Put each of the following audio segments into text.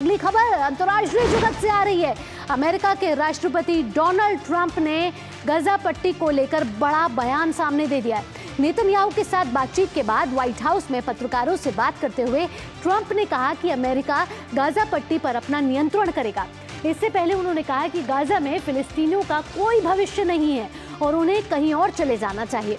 अगली खबर अंतर्राष्ट्रीय जगत से आ रही है। अमेरिका के राष्ट्रपति डोनाल्ड ट्रंप ने गाजा पट्टी को लेकर बड़ा बयान सामने दे दिया है। नेतन्याहू के साथ बातचीत के बाद व्हाइट हाउस में पत्रकारों से बात करते हुए ट्रंप ने कहा कि अमेरिका गाजा पट्टी पर अपना नियंत्रण करेगा। इससे पहले उन्होंने कहा कि गाजा में फिलिस्तीनियों का कोई भविष्य नहीं है और उन्हें कहीं और चले जाना चाहिए।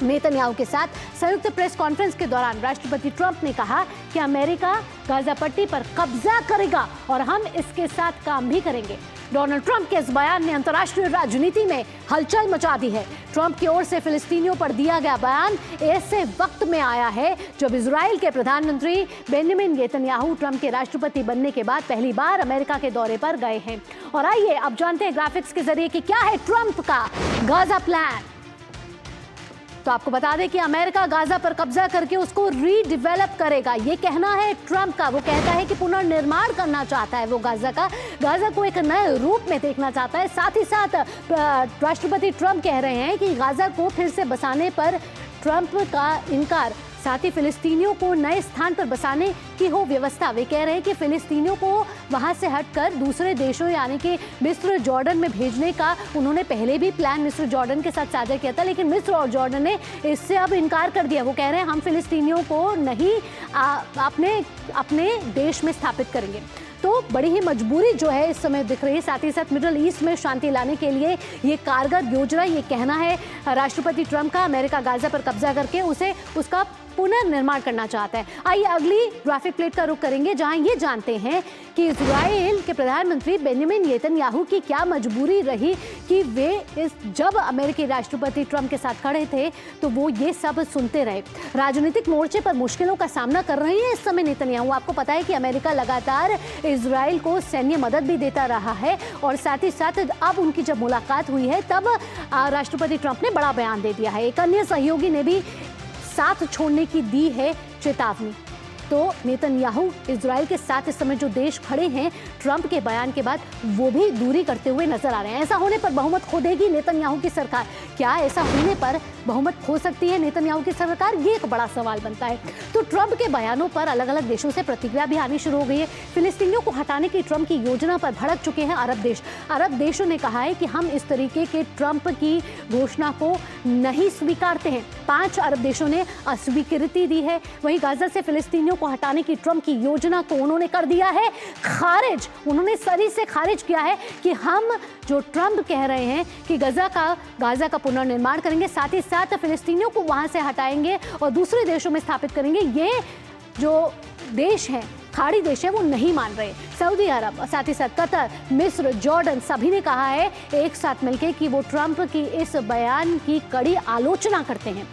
नेतन्याहू के साथ संयुक्त प्रेस कॉन्फ्रेंस के दौरान राष्ट्रपति ट्रंप ने कहा कि अमेरिका गाजा पट्टी पर कब्जा करेगा और हम इसके साथ काम भी करेंगे। डोनाल्ड ट्रंप के इस बयान ने अंतर्राष्ट्रीय राजनीति में हलचल मचा दी है। ट्रंप की ओर से फिलिस्तीनियों पर दिया गया बयान ऐसे वक्त में आया है जब इजराइल के प्रधानमंत्री बेंजामिन नेतन्याहू ट्रंप के राष्ट्रपति बनने के बाद पहली बार अमेरिका के दौरे पर गए हैं। और आइए अब जानते हैं ग्राफिक्स के जरिए कि क्या है ट्रंप का गाजा प्लान। तो आपको बता दें कि अमेरिका गाजा पर कब्जा करके उसको रीडेवलप करेगा, ये कहना है ट्रंप का। वो कहता है कि पुनर्निर्माण करना चाहता है वो गाजा को एक नए रूप में देखना चाहता है। साथ ही साथ राष्ट्रपति ट्रंप कह रहे हैं कि गाजा को फिर से बसाने पर ट्रंप का इनकार, साथ ही फिलिस्तीनियों को नए स्थान पर बसाने की हो व्यवस्था। वे कह रहे हैं कि फिलिस्तीनियों को वहां से हटकर दूसरे देशों यानी कि मिस्र जॉर्डन में भेजने का उन्होंने पहले भी प्लान मिस्र जॉर्डन के साथ साझा किया था, लेकिन मिस्र और जॉर्डन ने इससे अब इनकार कर दिया। वो कह रहे हैं हम फिलिस्तीनियों को नहीं अपने देश में स्थापित करेंगे। तो बड़ी ही मजबूरी जो है इस समय दिख रही है। साथ ही साथ मिडल ईस्ट में शांति लाने के लिए ये कारगर योजना, ये कहना है राष्ट्रपति ट्रंप का। अमेरिका गाजा पर कब्जा करके उसका पुनर्निर्माण करना चाहता है। आइए अगली ग्राफिक प्लेट का रुख करेंगे जहां ये जानते हैं कि इजराइल के प्रधानमंत्री बेंजामिन नेतन्याहू की क्या मजबूरी रही कि वे जब अमेरिकी राष्ट्रपति ट्रंप के साथ खड़े थे तो वो ये सब सुनते रहे। राजनीतिक मोर्चे पर मुश्किलों का सामना कर रहे हैं इस समय नेतन्याहू। आपको पता है कि अमेरिका लगातार इजराइल को सैन्य मदद भी देता रहा है और साथ ही साथ अब उनकी जब मुलाकात हुई है तब राष्ट्रपति ट्रंप ने बड़ा बयान दे दिया है। एक अन्य सहयोगी ने भी साथ छोड़ने की दी है चेतावनी। तो नेतन्याहू इजराइल के साथ इस समय जो देश खड़े हैं ट्रंप के बयान के बाद वो भी दूरी करते हुए नजर आ रहे हैं। ऐसा होने पर बहुमत खो देगी नेतन्याहू की सरकार। क्या ऐसा होने पर बहुमत खो सकती है नेतन्याहू की सरकार, ये एक बड़ा सवाल बनता है। तो ट्रंप के बयानों पर अलग अलग देशों से प्रतिक्रिया भी आनी शुरू हो गई है। फिलिस्तीनियों को हटाने की ट्रंप की योजना पर भड़क चुके हैं अरब देश। अरब देशों ने कहा है कि हम इस तरीके के ट्रंप की घोषणा को नहीं स्वीकारते हैं। 5 अरब देशों ने अस्वीकृति दी है। वहीं गाजा से फिलिस्तीनियों को हटाने की ट्रंप की योजना को उन्होंने कर दिया है खारिज। उन्होंने सरी से खारिज किया है कि हम जो ट्रंप कह रहे हैं कि गाजा का पुनर्निर्माण करेंगे, साथ ही साथ फिलिस्तीनियों को वहां से हटाएंगे और दूसरे देशों में स्थापित करेंगे, ये जो देश हैं खाड़ी देश है वो नहीं मान रहे। सऊदी अरब, साथ ही साथ कतर, मिस्र, जॉर्डन सभी ने कहा है एक साथ मिलकर कि वो ट्रंप की इस बयान की कड़ी आलोचना करते हैं।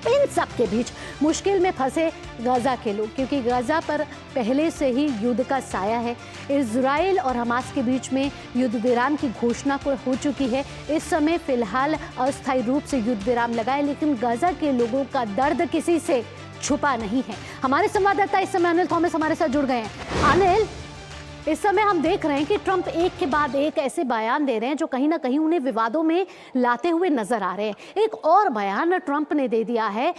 इन सब के बीच मुश्किल में फंसे गाजा के लोग, क्योंकि गाजा पर पहले से ही युद्ध का साया है। इजराइल और हमास के बीच में युद्ध विराम की घोषणा हो चुकी है। इस समय फिलहाल अस्थायी रूप से युद्ध विराम लगा है, लेकिन गाजा के लोगों का दर्द किसी से छुपा नहीं है। हमारे संवाददाता इस समय अनिल थॉमस हमारे साथ जुड़ गए हैं। अनिल, इस समय हम देख रहे हैं कि ट्रंप एक के बाद एक ऐसे बयान दे रहे हैं जो कहीं ना कहीं उन्हें विवादों में लाते हुए नजर आ रहे हैं। एक और बयान ट्रंप ने दे दिया है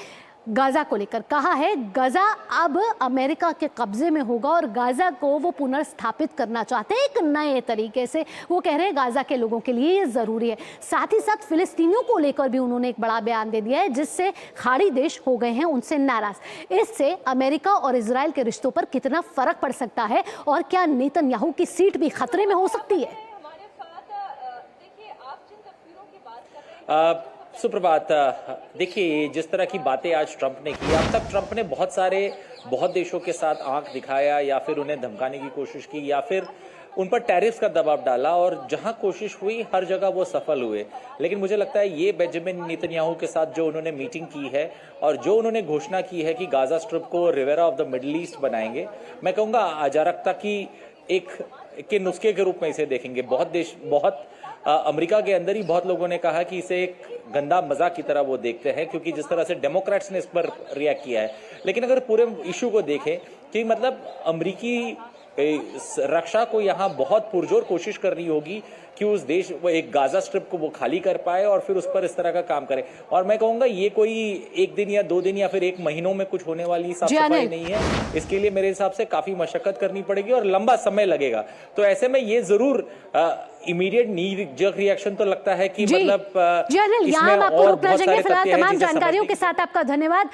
गाजा को लेकर। कहा है गाजा अब अमेरिका के कब्जे में होगा और गाजा को वो पुनर्स्थापित करना चाहते हैं एक नए तरीके से। वो कह रहे हैं गाजा के लोगों के लिए ये जरूरी है। साथ ही साथ फिलिस्तीनियों को लेकर भी उन्होंने एक बड़ा बयान दे दिया है जिससे खाड़ी देश हो गए हैं उनसे नाराज। इससे अमेरिका और इजराइल के रिश्तों पर कितना फर्क पड़ सकता है और क्या नेतन्याहू की सीट भी खतरे में हो सकती है? सुप्रभात। देखिए, जिस तरह की बातें आज ट्रंप ने की, अब तक ट्रंप ने बहुत देशों के साथ आंख दिखाया या फिर उन्हें धमकाने की कोशिश की या फिर उन पर टैरिफ का दबाव डाला और जहां कोशिश हुई हर जगह वो सफल हुए। लेकिन मुझे लगता है ये बेंजामिन नेतन्याहू के साथ जो उन्होंने मीटिंग की है और जो उन्होंने घोषणा की है कि गाजा स्ट्रिप को Riviera of the Middle East बनाएंगे, मैं कहूँगा अराजकता की एक नुस्खे के रूप में इसे देखेंगे। अमेरिका के अंदर ही बहुत लोगों ने कहा कि इसे एक गंदा मजाक की तरह वो देखते हैं, क्योंकि जिस तरह से डेमोक्रेट्स ने इस पर रिएक्ट किया है। लेकिन अगर पूरे इशू को देखें कि मतलब अमेरिकी रक्षा को यहाँ बहुत पुरजोर कोशिश करनी होगी कि उस देश वो एक गाजा स्ट्रिप को वो खाली कर पाए और फिर उस पर इस तरह का काम करे। और मैं कहूंगा ये कोई एक दिन या 2 दिन या फिर 1 महीनों में कुछ होने वाली साफ सफाई नहीं है। इसके लिए मेरे हिसाब से काफी मशक्कत करनी पड़ेगी और लंबा समय लगेगा। तो ऐसे में ये जरूर इमीडिएट नी जर्क रिएक्शन तो लगता है कि मतलब जनरल यहाँ आपको रोकना चाहिए। फिलहाल तमाम जानकारियों के साथ आपका धन्यवाद।